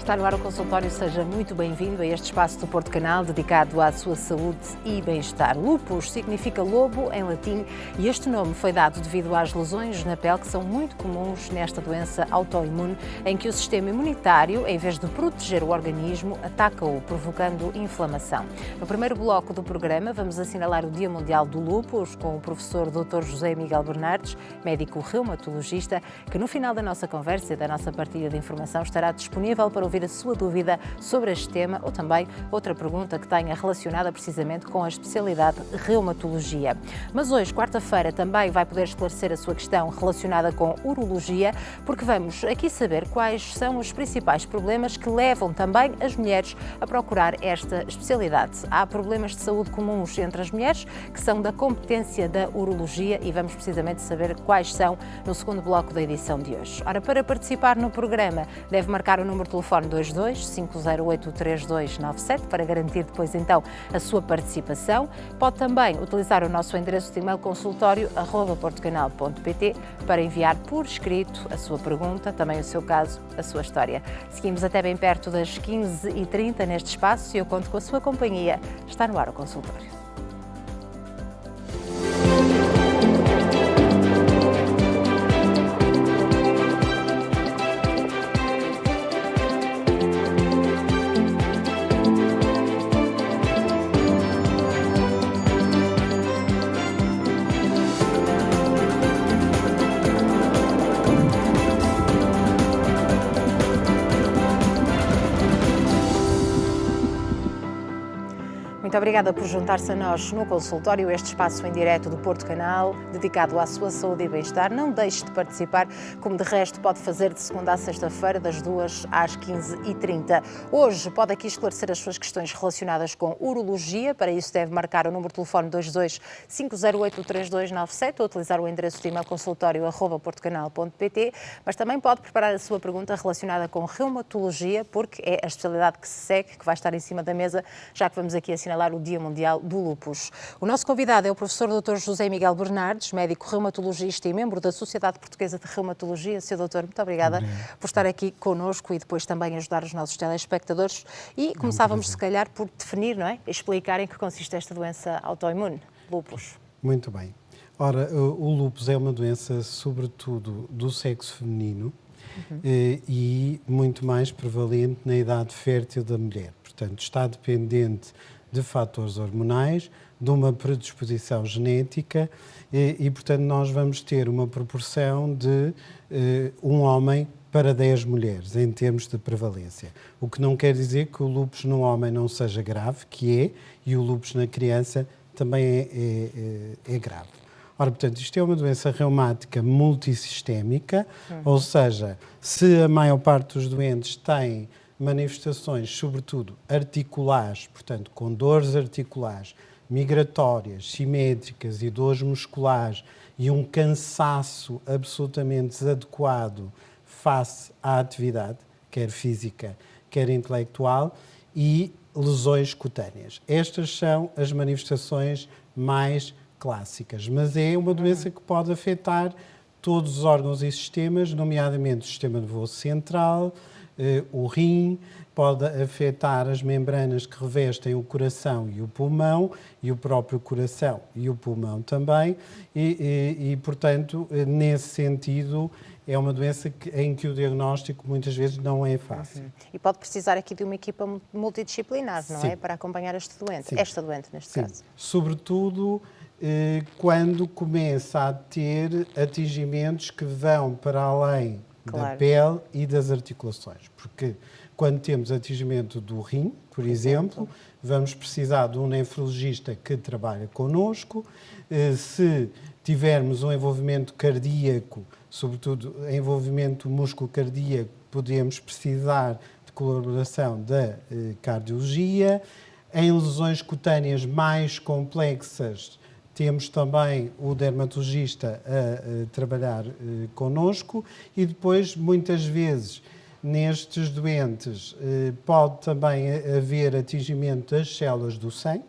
Está no ar o consultório, seja muito bem-vindo a este espaço do Porto Canal dedicado à sua saúde e bem-estar. Lúpus significa lobo em latim e este nome foi dado devido às lesões na pele que são muito comuns nesta doença autoimune em que o sistema imunitário, em vez de proteger o organismo, ataca-o, provocando inflamação. No primeiro bloco do programa vamos assinalar o Dia Mundial do Lúpus com o professor Dr. José Miguel Bernardes, médico reumatologista, que no final da nossa conversa e da nossa partilha de informação estará disponível para ouvir a sua dúvida sobre este tema ou também outra pergunta que tenha relacionada precisamente com a especialidade reumatologia. Mas hoje, quarta-feira, também vai poder esclarecer a sua questão relacionada com urologia, porque vamos aqui saber quais são os principais problemas que levam também as mulheres a procurar esta especialidade. Há problemas de saúde comuns entre as mulheres que são da competência da urologia e vamos precisamente saber quais são no segundo bloco da edição de hoje. Ora, para participar no programa, deve marcar o número de telefone 22-508-3297 para garantir depois então a sua participação. Pode também utilizar o nosso endereço de e-mail consultório@portocanal.pt para enviar por escrito a sua pergunta, também o seu caso, a sua história. Seguimos até bem perto das 15h30 neste espaço e eu conto com a sua companhia. Está no ar o consultório. Muito obrigada por juntar-se a nós no consultório, este espaço em direto do Porto Canal, dedicado à sua saúde e bem-estar. Não deixe de participar, como de resto pode fazer de segunda a sexta-feira, das 2 às 15h30. Hoje pode aqui esclarecer as suas questões relacionadas com urologia. Para isso deve marcar o número de telefone 22-508-3297 ou utilizar o endereço de e-mail consultório@portocanal.pt, mas também pode preparar a sua pergunta relacionada com reumatologia, porque é a especialidade que se segue, que vai estar em cima da mesa, já que vamos aqui assinalar o Dia Mundial do Lúpus. O nosso convidado é o professor Dr. José Miguel Bernardes, médico reumatologista e membro da Sociedade Portuguesa de Reumatologia. Sr. Doutor, muito obrigada por estar aqui connosco e depois também ajudar os nossos telespectadores. E começávamos, se calhar, por definir, não é? Explicar em que consiste esta doença autoimune, lúpus. Muito bem. Ora, o lúpus é uma doença, sobretudo, do sexo feminino e muito mais prevalente na idade fértil da mulher. Portanto, está dependente de fatores hormonais, de uma predisposição genética e, portanto, nós vamos ter uma proporção de um homem para 10 mulheres, em termos de prevalência. O que não quer dizer que o lúpus no homem não seja grave, que é, e o lúpus na criança também é grave. Ora, portanto, isto é uma doença reumática multissistémica, ou seja, se a maior parte dos doentes têm manifestações, sobretudo articulares, portanto, com dores articulares, migratórias, simétricas e dores musculares e um cansaço absolutamente desadequado face à atividade, quer física, quer intelectual, e lesões cutâneas. Estas são as manifestações mais clássicas, mas é uma doença que pode afetar todos os órgãos e sistemas, nomeadamente o sistema nervoso central, o rim, pode afetar as membranas que revestem o coração e o pulmão, e o próprio coração e o pulmão também, portanto, nesse sentido, é uma doença em que o diagnóstico muitas vezes não é fácil. E pode precisar aqui de uma equipa multidisciplinar, não é? Para acompanhar este doente, esta doente neste caso. Sobretudo quando começa a ter atingimentos que vão para além da pele e das articulações, porque quando temos atingimento do rim, por exemplo, vamos precisar de um nefrologista que trabalha connosco. Se tivermos um envolvimento cardíaco, sobretudo envolvimento músculo-cardíaco, podemos precisar de colaboração da cardiologia. Em lesões cutâneas mais complexas, temos também o dermatologista a trabalhar connosco e depois, muitas vezes, nestes doentes, pode também haver atingimento das células do sangue,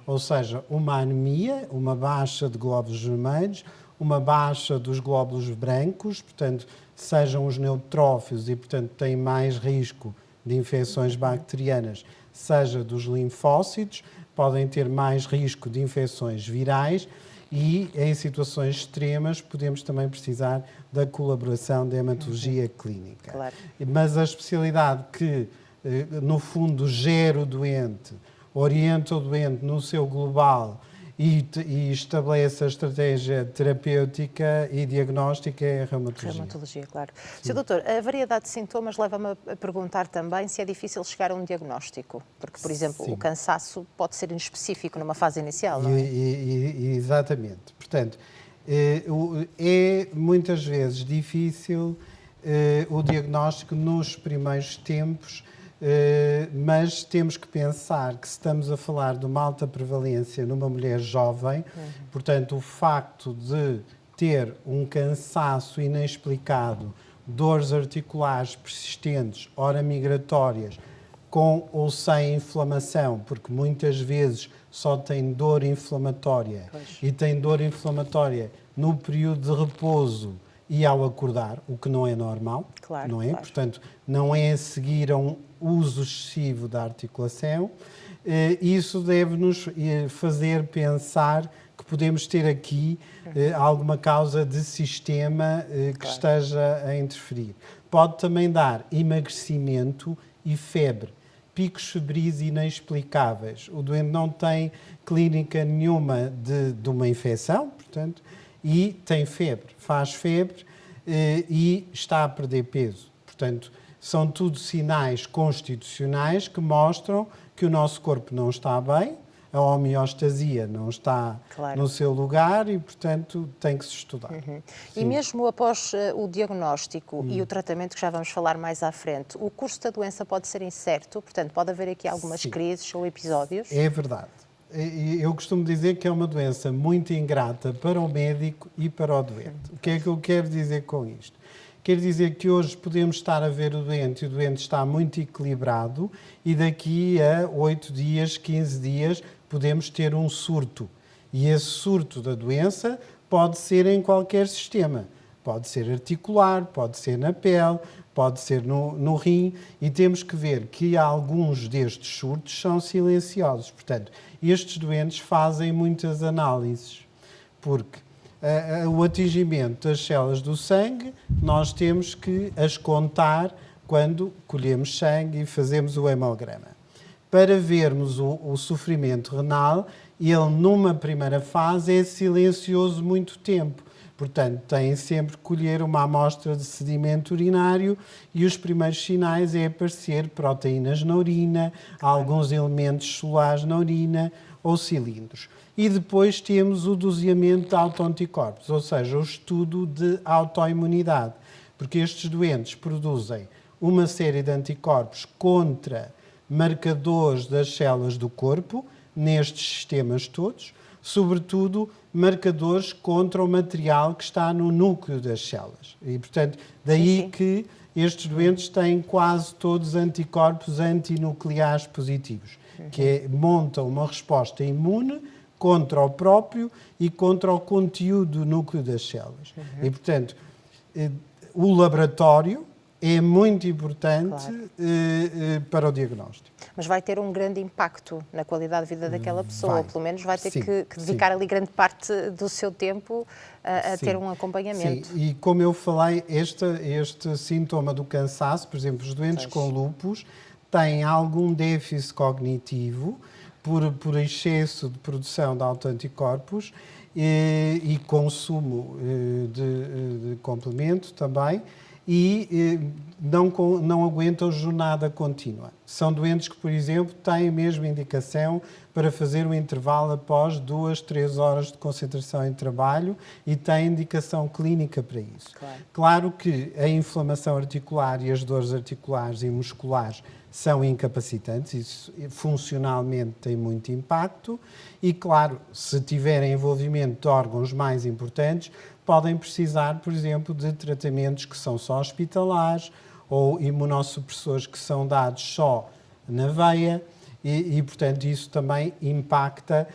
ou seja, uma anemia, uma baixa de glóbulos vermelhos, uma baixa dos glóbulos brancos, portanto, sejam os neutrófilos e, portanto, têm mais risco de infecções bacterianas, seja dos linfócitos, podem ter mais risco de infecções virais e, em situações extremas, podemos também precisar da colaboração da hematologia clínica. Claro. Mas a especialidade que, no fundo, gera o doente, orienta o doente no seu global e estabelece a estratégia terapêutica e diagnóstica é a reumatologia. Reumatologia, claro. Sr. Doutor, a variedade de sintomas leva-me a perguntar também se é difícil chegar a um diagnóstico, porque, por exemplo, Sim. o cansaço pode ser inespecífico numa fase inicial, não é? Exatamente. Portanto, é muitas vezes difícil o diagnóstico nos primeiros tempos, mas temos que pensar que se estamos a falar de uma alta prevalência numa mulher jovem, portanto, o facto de ter um cansaço inexplicado, dores articulares persistentes, ora migratórias, com ou sem inflamação, porque muitas vezes só tem dor inflamatória e tem dor inflamatória no período de repouso e ao acordar, o que não é normal, Claro, não é? claro. Portanto, não é a seguir a um uso excessivo da articulação. Isso deve-nos fazer pensar que podemos ter aqui alguma causa de sistema que esteja a interferir. Pode também dar emagrecimento e febre, picos febris inexplicáveis. O doente não tem clínica nenhuma de uma infecção, portanto, e tem febre, faz febre e está a perder peso. Portanto, são tudo sinais constitucionais que mostram que o nosso corpo não está bem, a homeostasia não está no seu lugar e, portanto, tem que se estudar. E mesmo após o diagnóstico e o tratamento, que já vamos falar mais à frente, o curso da doença pode ser incerto, portanto, pode haver aqui algumas crises ou episódios? É verdade. Eu costumo dizer que é uma doença muito ingrata para o médico e para o doente. O que é que eu quero dizer com isto? Quer dizer que hoje podemos estar a ver o doente e o doente está muito equilibrado e daqui a 8 dias, 15 dias, podemos ter um surto. E esse surto da doença pode ser em qualquer sistema. Pode ser articular, pode ser na pele, pode ser no rim e temos que ver que alguns destes surtos são silenciosos. Portanto, estes doentes fazem muitas análises, porque o atingimento das células do sangue, nós temos que as contar quando colhemos sangue e fazemos o hemograma. Para vermos o sofrimento renal, ele numa primeira fase é silencioso muito tempo. Portanto, tem sempre que colher uma amostra de sedimento urinário e os primeiros sinais é aparecer proteínas na urina, alguns elementos solares na urina ou cilindros. E depois temos o doseamento de autoanticorpos, ou seja, o estudo de autoimunidade, porque estes doentes produzem uma série de anticorpos contra marcadores das células do corpo, nestes sistemas todos, sobretudo marcadores contra o material que está no núcleo das células. E, portanto, daí que estes doentes têm quase todos anticorpos antinucleares positivos, que montam uma resposta imune contra o próprio e contra o conteúdo do núcleo das células. E, portanto, o laboratório é muito importante para o diagnóstico. Mas vai ter um grande impacto na qualidade de vida daquela pessoa, Vai. pelo menos vai ter Sim, que dedicar ali grande parte do seu tempo a ter um acompanhamento. Sim, e como eu falei, este sintoma do cansaço, por exemplo, os doentes com lúpus têm algum déficit cognitivo por excesso de produção de autoanticorpos e consumo de complemento também, e não aguentam jornada contínua. São doentes que, por exemplo, têm mesmo indicação para fazer um intervalo após 2, 3 horas de concentração em trabalho e têm indicação clínica para isso. Claro que a inflamação articular e as dores articulares e musculares são incapacitantes, isso funcionalmente tem muito impacto e, claro, se tiverem envolvimento de órgãos mais importantes, podem precisar, por exemplo, de tratamentos que são só hospitalares ou imunossupressores que são dados só na veia e portanto, isso também impacta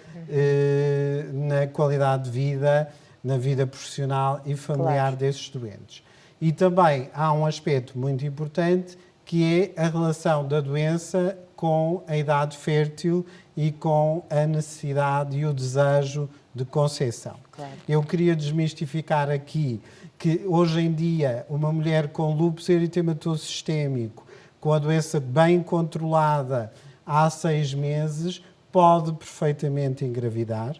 na qualidade de vida, na vida profissional e familiar desses doentes. E também há um aspecto muito importante que é a relação da doença com a idade fértil e com a necessidade e o desejo de conceção. Claro. Eu queria desmistificar aqui que hoje em dia uma mulher com lúpus eritematoso sistémico, com a doença bem controlada há 6 meses, pode perfeitamente engravidar.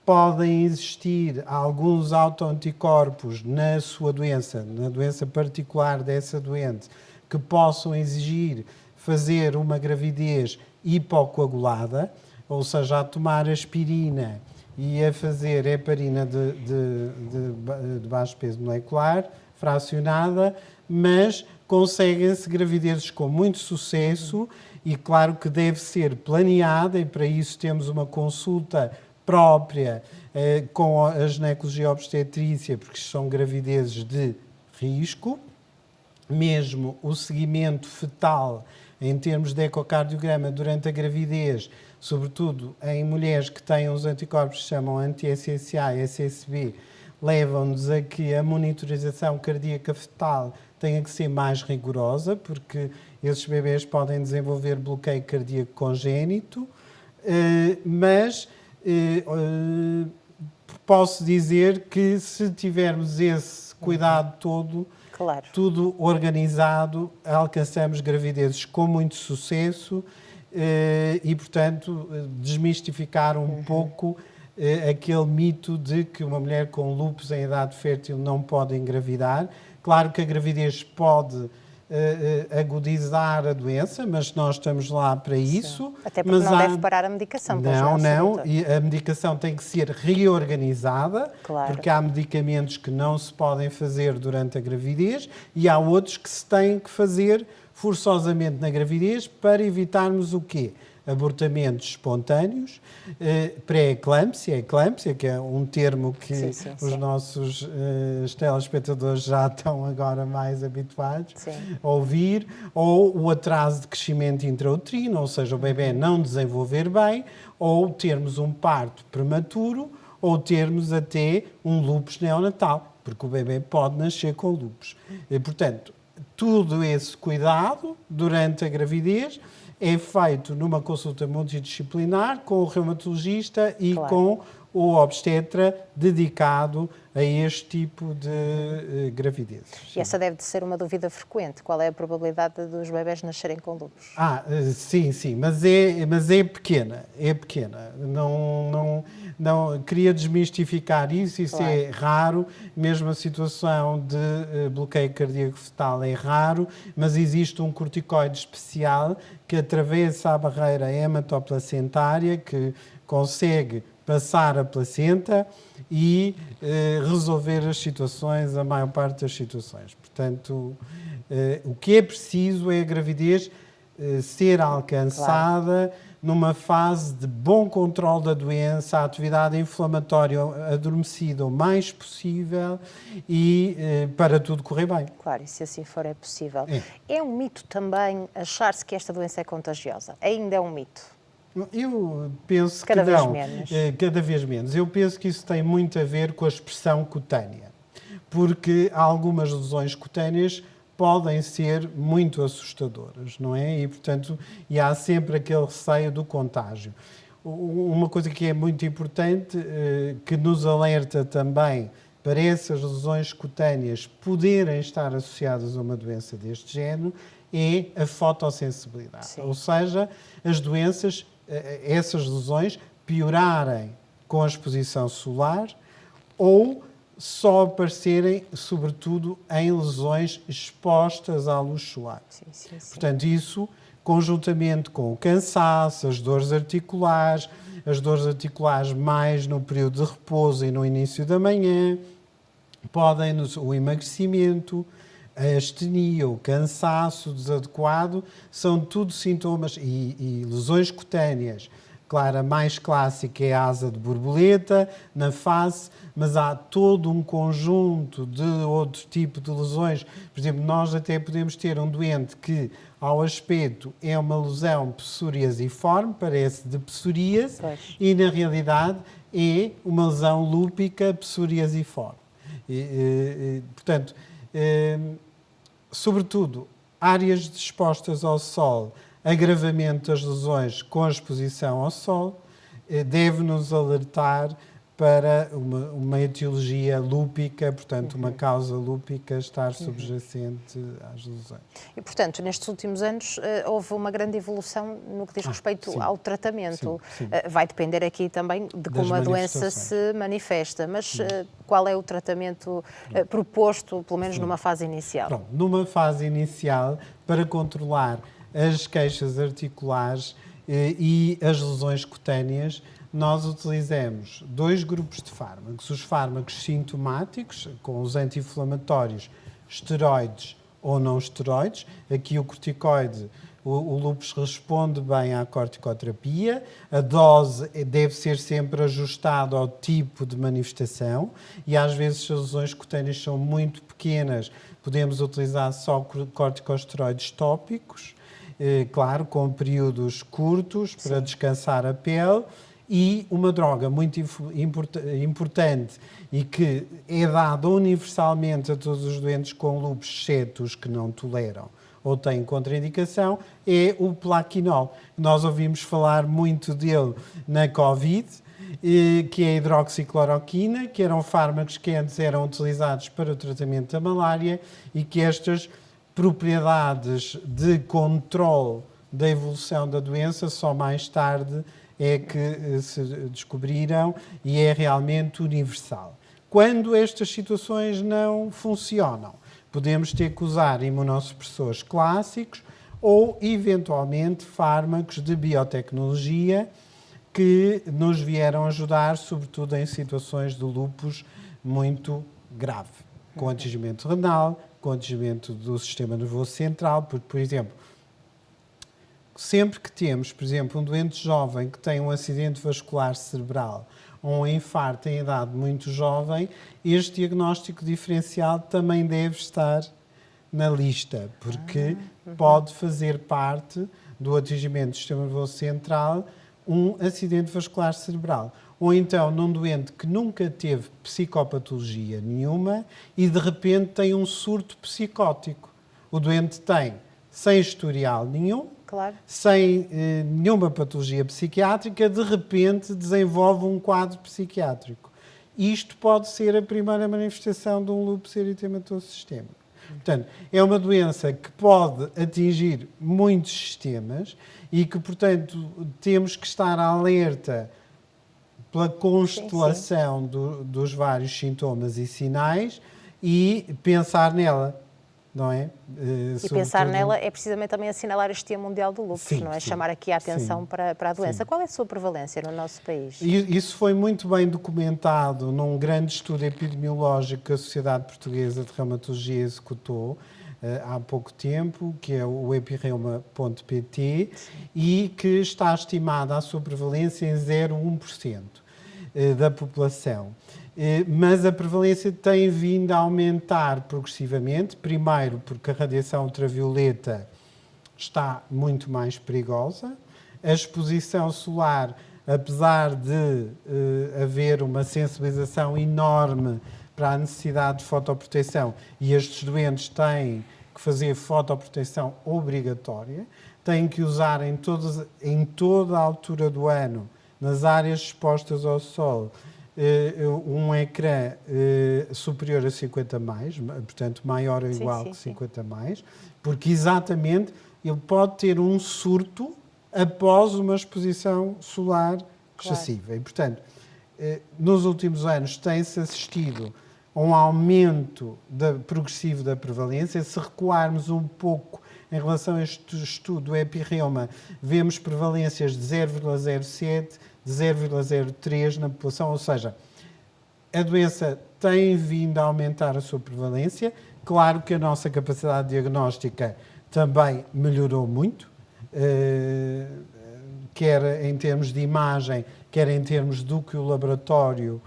Podem existir alguns autoanticorpos na sua doença, na doença particular dessa doente, que possam exigir fazer uma gravidez hipocoagulada, ou seja, a tomar aspirina e a fazer heparina de baixo peso molecular, fracionada, mas conseguem-se gravidezes com muito sucesso e claro que deve ser planeada e para isso temos uma consulta própria com a ginecologia obstetrícia, porque são gravidezes de risco, mesmo o seguimento fetal em termos de ecocardiograma durante a gravidez, sobretudo em mulheres que têm os anticorpos que se chamam anti-SSA e SSB, levam-nos a que a monitorização cardíaca fetal tenha que ser mais rigorosa, porque esses bebés podem desenvolver bloqueio cardíaco congénito, mas posso dizer que se tivermos esse cuidado todo, claro, tudo organizado, alcançamos gravidezes com muito sucesso e, portanto, desmistificar um pouco aquele mito de que uma mulher com lúpus em idade fértil não pode engravidar. Claro que a gravidez pode agudizar a doença, mas nós estamos lá para isso. Sim. Até porque não deve parar a medicação. Não, e a medicação tem que ser reorganizada, claro, porque há medicamentos que não se podem fazer durante a gravidez e há outros que se têm que fazer forçosamente na gravidez para evitarmos o quê? Abortamentos espontâneos, pré-eclâmpsia, eclâmpsia, que é um termo que os nossos telespectadores já estão agora mais habituados a ouvir, ou o atraso de crescimento intrauterino, ou seja, o bebê não desenvolver bem, ou termos um parto prematuro, ou termos até um lúpus neonatal, porque o bebê pode nascer com lúpus. E, portanto, todo esse cuidado durante a gravidez é feito numa consulta multidisciplinar com o reumatologista e com o obstetra dedicado a este tipo de gravidez. E essa deve de ser uma dúvida frequente. Qual é a probabilidade dos bebés nascerem com lúpus? Sim, mas é pequena. É pequena. Não queria desmistificar isso é raro. Mesmo a situação de bloqueio cardíaco fetal é raro, mas existe um corticoide especial que atravessa a barreira hematoplacentária, que consegue passar a placenta e resolver as situações, a maior parte das situações. Portanto, o que é preciso é a gravidez ser alcançada numa fase de bom controle da doença, a atividade inflamatória adormecida o mais possível e para tudo correr bem. Claro, e se assim for é possível. É um mito também achar-se que esta doença é contagiosa? Ainda é um mito? Eu penso que não. Cada vez menos. Eu penso que isso tem muito a ver com a expressão cutânea, porque algumas lesões cutâneas podem ser muito assustadoras, não é? E, portanto, há sempre aquele receio do contágio. Uma coisa que é muito importante, que nos alerta também para essas lesões cutâneas poderem estar associadas a uma doença deste género, é a fotossensibilidade. Ou seja, as doenças, essas lesões, piorarem com a exposição solar ou só aparecerem, sobretudo, em lesões expostas à luz solar. Portanto, isso, conjuntamente com o cansaço, as dores articulares mais no período de repouso e no início da manhã, o emagrecimento, a astenia, o cansaço desadequado, são tudo sintomas e lesões cutâneas. Claro, a mais clássica é a asa de borboleta na face, mas há todo um conjunto de outro tipo de lesões. Por exemplo, nós até podemos ter um doente que, ao aspecto, é uma lesão psoriasiforme, parece de psoríase, e na realidade é uma lesão lúpica psoriasiforme. Portanto, sobretudo, áreas expostas ao sol, agravamento das lesões com a exposição ao sol, deve-nos alertar para uma etiologia lúpica, portanto, uma causa lúpica estar subjacente às lesões. E, portanto, nestes últimos anos houve uma grande evolução no que diz respeito sim. ao tratamento. Sim. Vai depender aqui também de como a doença se manifesta, mas qual é o tratamento proposto, pelo menos numa fase inicial? Pronto, numa fase inicial, para controlar as queixas articulares e as lesões cutâneas, nós utilizamos 2 grupos de fármacos. Os fármacos sintomáticos, com os anti-inflamatórios, esteroides ou não esteroides. Aqui o corticoide, o lúpus responde bem à corticoterapia. A dose deve ser sempre ajustada ao tipo de manifestação e às vezes se as lesões cutâneas são muito pequenas, podemos utilizar só corticosteroides tópicos, claro, com períodos curtos para descansar a pele. E uma droga muito importante e que é dada universalmente a todos os doentes com lúpus, exceto os que não toleram ou têm contraindicação, é o plaquenil. Nós ouvimos falar muito dele na Covid, que é a hidroxicloroquina, que eram fármacos que antes eram utilizados para o tratamento da malária e que estas propriedades de controle da evolução da doença só mais tarde é que se descobriram e é realmente universal. Quando estas situações não funcionam, podemos ter que usar imunossupressores clássicos ou, eventualmente, fármacos de biotecnologia que nos vieram ajudar, sobretudo em situações de lúpus muito grave, com atingimento renal, com atingimento do sistema nervoso central, porque, por exemplo, sempre que temos, por exemplo, um doente jovem que tem um acidente vascular cerebral ou um infarto em idade muito jovem, este diagnóstico diferencial também deve estar na lista, porque pode fazer parte do atingimento do sistema nervoso central um acidente vascular cerebral. Ou então num doente que nunca teve psicopatologia nenhuma e de repente tem um surto psicótico. O doente tem, sem historial nenhum, Claro. sem nenhuma patologia psiquiátrica, de repente desenvolve um quadro psiquiátrico. Isto pode ser a primeira manifestação de um lúpus eritematoso sistémico. Portanto, é uma doença que pode atingir muitos sistemas e que, portanto, temos que estar alerta pela constelação dos vários sintomas e sinais e pensar nela. Não é? E pensar nela é precisamente também assinalar este Dia Mundial do Lúpus, não é? Chamar aqui a atenção para a doença. Qual é a sua prevalência no nosso país? Isso foi muito bem documentado num grande estudo epidemiológico que a Sociedade Portuguesa de Reumatologia executou há pouco tempo, que é o epireuma.pt, e que está estimada a sua prevalência em 0,1% da população. Mas a prevalência tem vindo a aumentar progressivamente, primeiro porque a radiação ultravioleta está muito mais perigosa, a exposição solar, apesar de haver uma sensibilização enorme para a necessidade de fotoproteção, e estes doentes têm que fazer fotoproteção obrigatória, têm que usar em toda a altura do ano, nas áreas expostas ao sol, um ecrã superior a 50 mais, portanto maior ou igual que 50 mais, porque exatamente ele pode ter um surto após uma exposição solar excessiva. E, portanto, nos últimos anos tem-se assistido a um aumento progressivo da prevalência. Se recuarmos um pouco em relação a este estudo do epireuma, vemos prevalências de 0,07, de 0,03 na população, ou seja, a doença tem vindo a aumentar a sua prevalência. Claro que a nossa capacidade diagnóstica também melhorou muito, quer em termos de imagem, quer em termos do que o laboratório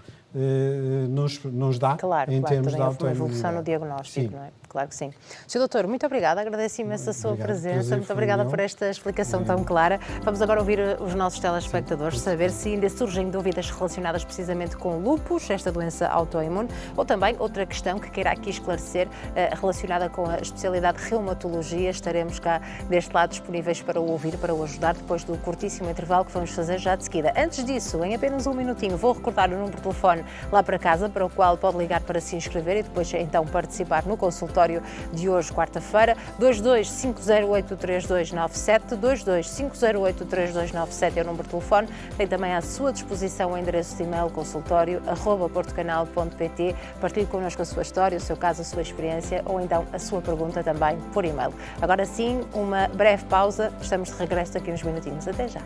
nos dá, claro, em termos de também houve uma autoimunidade. evolução no diagnóstico, não é? Claro que sim. Sr. Doutor, muito obrigada, agradeço imenso a sua presença, muito obrigada por esta explicação tão clara. Vamos agora ouvir os nossos telespectadores, saber se ainda surgem dúvidas relacionadas precisamente com o lúpus, esta doença autoimune, ou também outra questão que queira aqui esclarecer relacionada com a especialidade de reumatologia. Estaremos cá deste lado disponíveis para o ouvir, para o ajudar, depois do curtíssimo intervalo que vamos fazer já de seguida. Antes disso, em apenas um minutinho, vou recordar o número de telefone lá para casa, para o qual pode ligar para se inscrever e depois então participar no consultório de hoje, quarta-feira, 22-508-3297, 22-508-3297 é o número de telefone. Tem também à sua disposição o endereço de e-mail consultório@portocanal.pt. Partilhe connosco a sua história, o seu caso, a sua experiência ou então a sua pergunta também por e-mail. Agora sim, uma breve pausa, estamos de regresso daqui uns minutinhos. Até já.